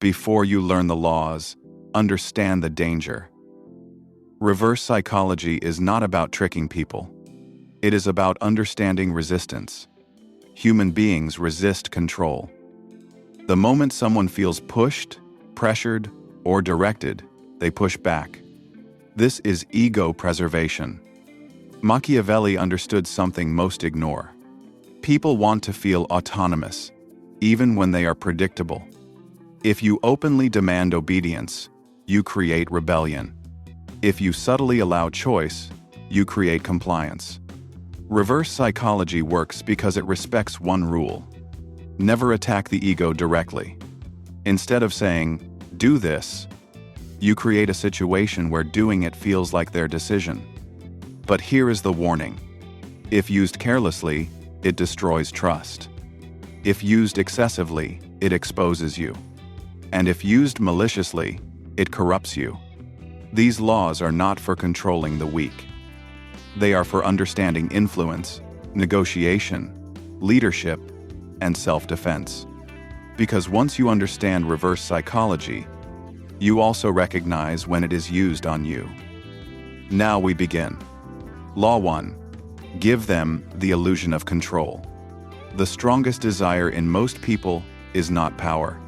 Before you learn the laws, understand the danger. Reverse psychology is not about tricking people. It is about understanding resistance. Human beings resist control. The moment someone feels pushed, pressured, or directed, they push back. This is ego preservation. Machiavelli understood something most ignore. People want to feel autonomous, even when they are predictable. If you openly demand obedience, you create rebellion. If you subtly allow choice, you create compliance. Reverse psychology works because it respects one rule. Never attack the ego directly. Instead of saying, "Do this," you create a situation where doing it feels like their decision. But here is the warning. If used carelessly, it destroys trust. If used excessively, it exposes you. And if used maliciously, it corrupts you. These laws are not for controlling the weak. They are for understanding influence, negotiation, leadership, and self-defense. Because once you understand reverse psychology, you also recognize when it is used on you. Now we begin. Law 1. Give them the illusion of control. The strongest desire in most people is not power.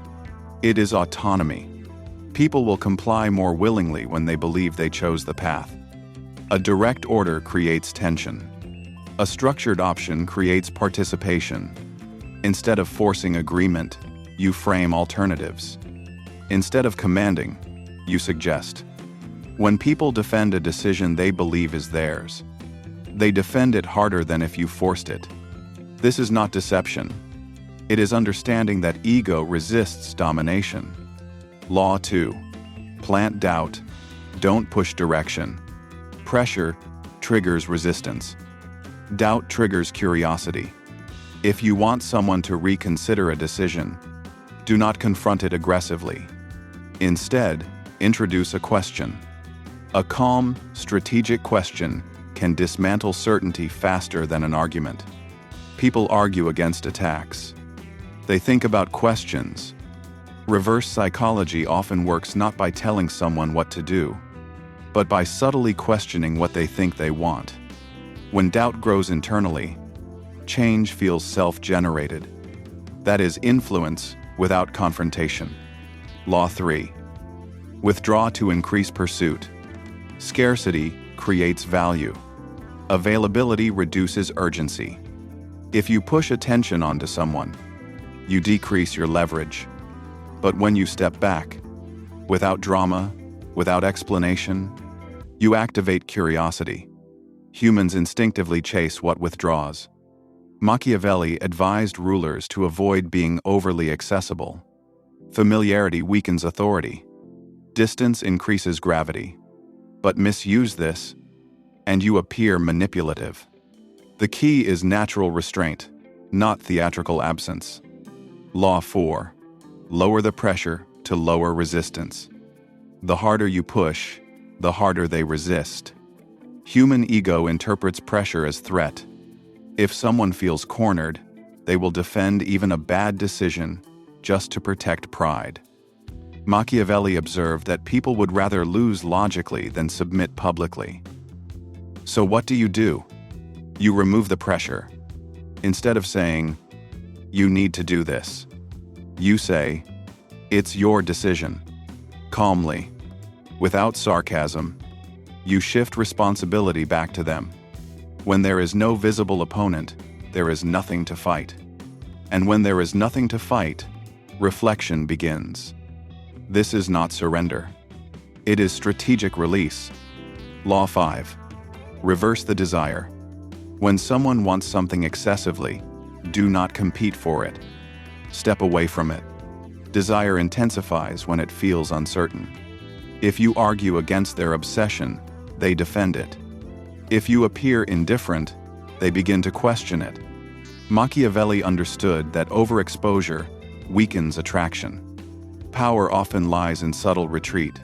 It is autonomy. People will comply more willingly when they believe they chose the path. A direct order creates tension. A structured option creates participation. Instead of forcing agreement, you frame alternatives. Instead of commanding, you suggest. When people defend a decision they believe is theirs, they defend it harder than if you forced it. This is not deception. It is understanding that ego resists domination. Law 2. Plant doubt. Don't push direction. Pressure triggers resistance. Doubt triggers curiosity. If you want someone to reconsider a decision, do not confront it aggressively. Instead, introduce a question. A calm, strategic question can dismantle certainty faster than an argument. People argue against attacks. They think about questions. Reverse psychology often works not by telling someone what to do, but by subtly questioning what they think they want. When doubt grows internally, change feels self-generated. That is influence without confrontation. Law 3. Withdraw to increase pursuit. Scarcity creates value. Availability reduces urgency. If you push attention onto someone, you decrease your leverage. But when you step back, without drama, without explanation, you activate curiosity. Humans instinctively chase what withdraws. Machiavelli advised rulers to avoid being overly accessible. Familiarity weakens authority. Distance increases gravity. But misuse this, and you appear manipulative. The key is natural restraint, not theatrical absence. Law 4. Lower the pressure to lower resistance. The harder you push, the harder they resist. Human ego interprets pressure as threat. If someone feels cornered, they will defend even a bad decision just to protect pride. Machiavelli observed that people would rather lose logically than submit publicly. So what do? You remove the pressure. Instead of saying, "You need to do this," you say, "It's your decision." Calmly, without sarcasm, you shift responsibility back to them. When there is no visible opponent, there is nothing to fight. And when there is nothing to fight, reflection begins. This is not surrender. It is strategic release. Law 5. Reverse the desire. When someone wants something excessively, do not compete for it. Step away from it. Desire intensifies when it feels uncertain. If you argue against their obsession, they defend it. If you appear indifferent, they begin to question it. Machiavelli understood that overexposure weakens attraction. Power often lies in subtle retreat.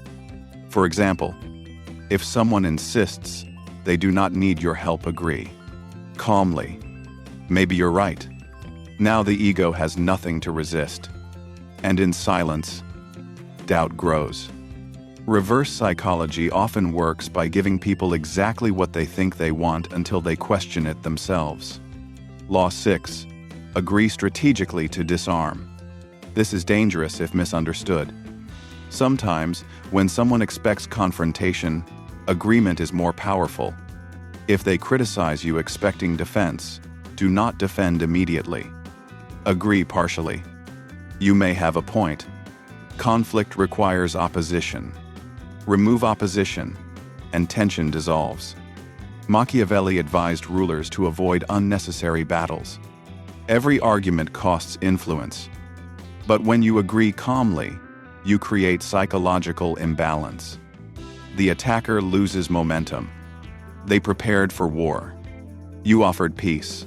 For example, if someone insists, they do not need your help. Agree. Calmly. Maybe you're right. Now the ego has nothing to resist. And in silence, doubt grows. Reverse psychology often works by giving people exactly what they think they want until they question it themselves. Law 6. Agree strategically to disarm. This is dangerous if misunderstood. Sometimes, when someone expects confrontation, agreement is more powerful. If they criticize you expecting defense, do not defend immediately. Agree partially. You may have a point. Conflict requires opposition. Remove opposition, and tension dissolves. Machiavelli advised rulers to avoid unnecessary battles. Every argument costs influence. But when you agree calmly, you create psychological imbalance. The attacker loses momentum. They prepared for war. You offered peace.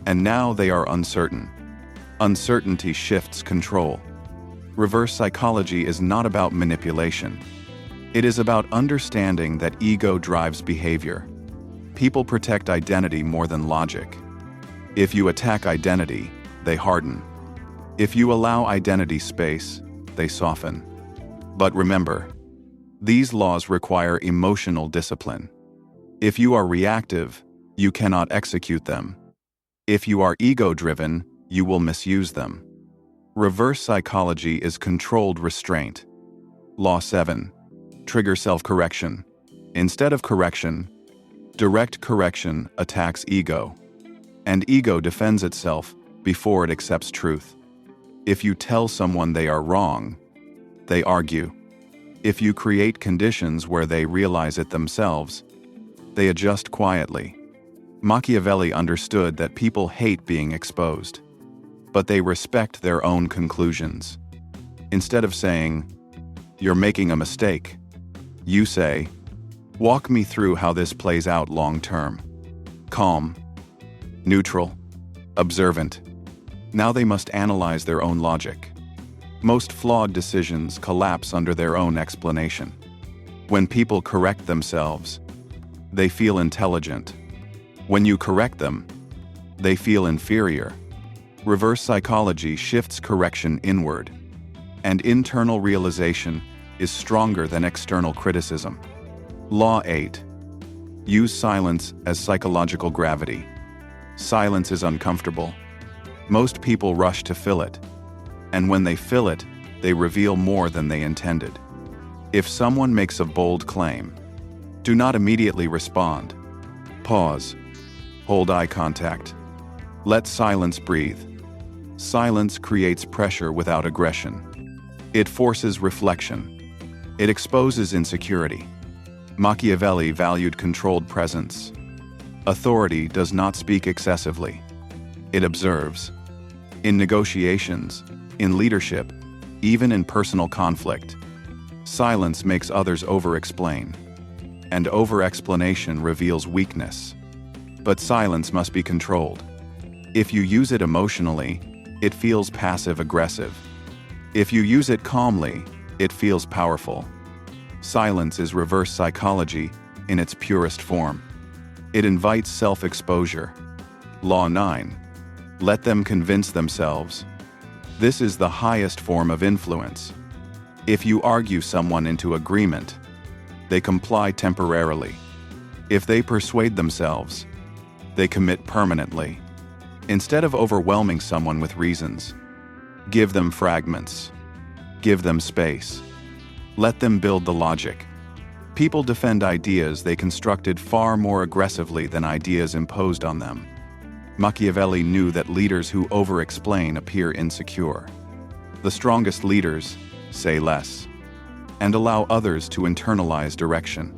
And now they are uncertain. Uncertainty shifts control. Reverse psychology is not about manipulation. It is about understanding that ego drives behavior. People protect identity more than logic. If you attack identity, they harden. If you allow identity space, they soften. But remember, these laws require emotional discipline. If you are reactive, you cannot execute them. If you are ego-driven, you will misuse them. Reverse psychology is controlled restraint. Law 7. Trigger self-correction. Instead of correction, direct correction attacks ego. And ego defends itself before it accepts truth. If you tell someone they are wrong, they argue. If you create conditions where they realize it themselves, they adjust quietly. Machiavelli understood that people hate being exposed, but they respect their own conclusions. Instead of saying, "You're making a mistake," you say, "Walk me through how this plays out long term." Calm, neutral, observant. Now they must analyze their own logic. Most flawed decisions collapse under their own explanation. When people correct themselves, they feel intelligent. When you correct them, they feel inferior. Reverse psychology shifts correction inward, and internal realization is stronger than external criticism. Law 8. Use silence as psychological gravity. Silence is uncomfortable. Most people rush to fill it, and when they fill it, they reveal more than they intended. If someone makes a bold claim, do not immediately respond. Pause. Hold eye contact. Let silence breathe. Silence creates pressure without aggression. It forces reflection. It exposes insecurity. Machiavelli valued controlled presence. Authority does not speak excessively. It observes. In negotiations, in leadership, even in personal conflict, silence makes others over-explain, and over-explanation reveals weakness. But silence must be controlled. If you use it emotionally, it feels passive-aggressive. If you use it calmly, it feels powerful. Silence is reverse psychology in its purest form. It invites self-exposure. Law 9. Let them convince themselves. This is the highest form of influence. If you argue someone into agreement, they comply temporarily. If they persuade themselves, they commit permanently. Instead of overwhelming someone with reasons, give them fragments. Give them space. Let them build the logic. People defend ideas they constructed far more aggressively than ideas imposed on them. Machiavelli knew that leaders who over-explain appear insecure. The strongest leaders say less and allow others to internalize direction.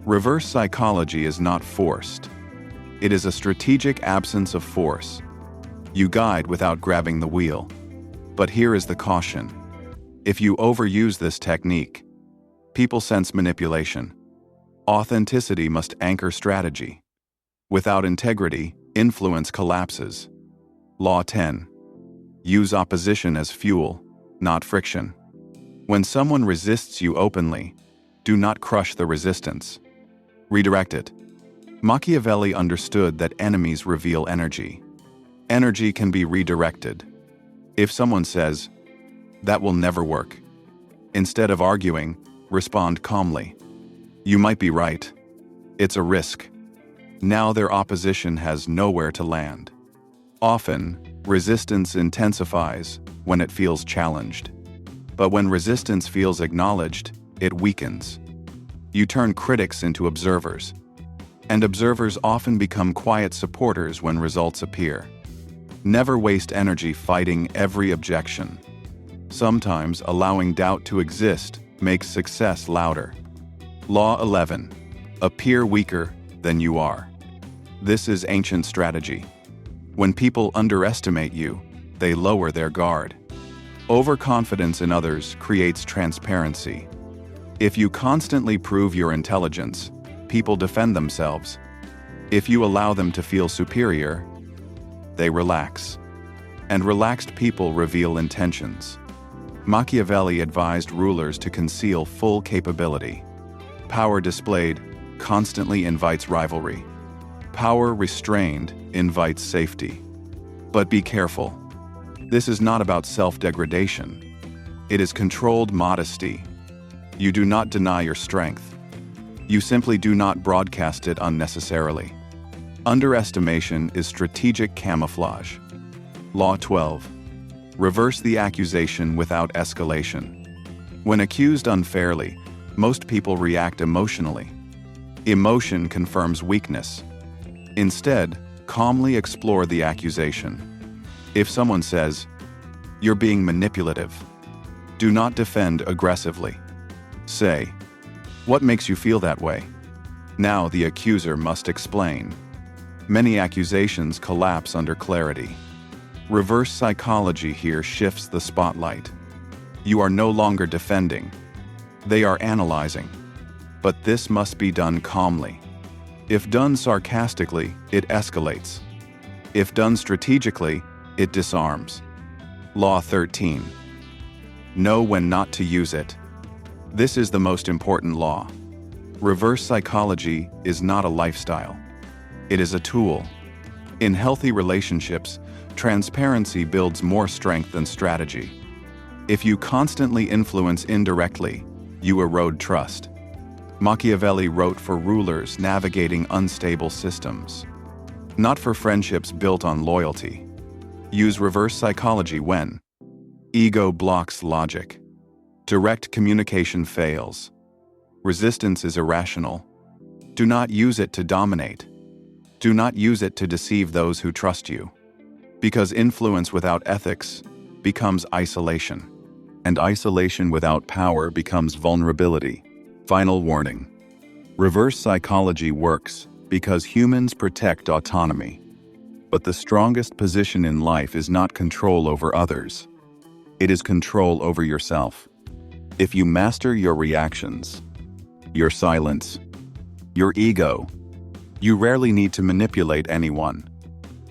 Reverse psychology is not forced. It is a strategic absence of force. You guide without grabbing the wheel. But here is the caution. If you overuse this technique, people sense manipulation. Authenticity must anchor strategy. Without integrity, influence collapses. Law 10. Use opposition as fuel, not friction. When someone resists you openly, do not crush the resistance. Redirect it. Machiavelli understood that enemies reveal energy. Energy can be redirected. If someone says, "That will never work," Instead of arguing, respond calmly. You might be right. It's a risk. Now their opposition has nowhere to land. Often, resistance intensifies when it feels challenged. But when resistance feels acknowledged, it weakens. You turn critics into observers. And observers often become quiet supporters when results appear. Never waste energy fighting every objection. Sometimes allowing doubt to exist makes success louder. Law 11. Appear weaker than you are. This is ancient strategy. When people underestimate you, they lower their guard. Overconfidence in others creates transparency. If you constantly prove your intelligence, people defend themselves. If you allow them to feel superior, they relax. And relaxed people reveal intentions. Machiavelli advised rulers to conceal full capability. Power displayed constantly invites rivalry. Power restrained invites safety. But be careful. This is not about self-degradation. It is controlled modesty. You do not deny your strength. You simply do not broadcast it unnecessarily. Underestimation is strategic camouflage. Law 12. Reverse the accusation without escalation. When accused unfairly, most people react emotionally. Emotion confirms weakness. Instead, calmly explore the accusation. If someone says, "You're being manipulative," do not defend aggressively. Say, "What makes you feel that way?" Now the accuser must explain. Many accusations collapse under clarity. Reverse psychology here shifts the spotlight. You are no longer defending. They are analyzing. But this must be done calmly. If done sarcastically, it escalates. If done strategically, it disarms. Law 13. Know when not to use it. This is the most important law. Reverse psychology is not a lifestyle. It is a tool. In healthy relationships, transparency builds more strength than strategy. If you constantly influence indirectly, you erode trust. Machiavelli wrote for rulers navigating unstable systems, not for friendships built on loyalty. Use reverse psychology when ego blocks logic, direct communication fails, resistance is irrational. Do not use it to dominate. Do not use it to deceive those who trust you. Because influence without ethics becomes isolation, and isolation without power becomes vulnerability. Final warning. Reverse psychology works because humans protect autonomy. But the strongest position in life is not control over others. It is control over yourself. If you master your reactions, your silence, your ego, you rarely need to manipulate anyone.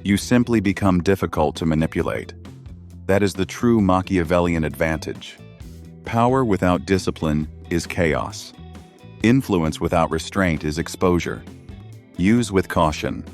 You simply become difficult to manipulate. That is the true Machiavellian advantage. Power without discipline is chaos. Influence without restraint is exposure. Use with caution.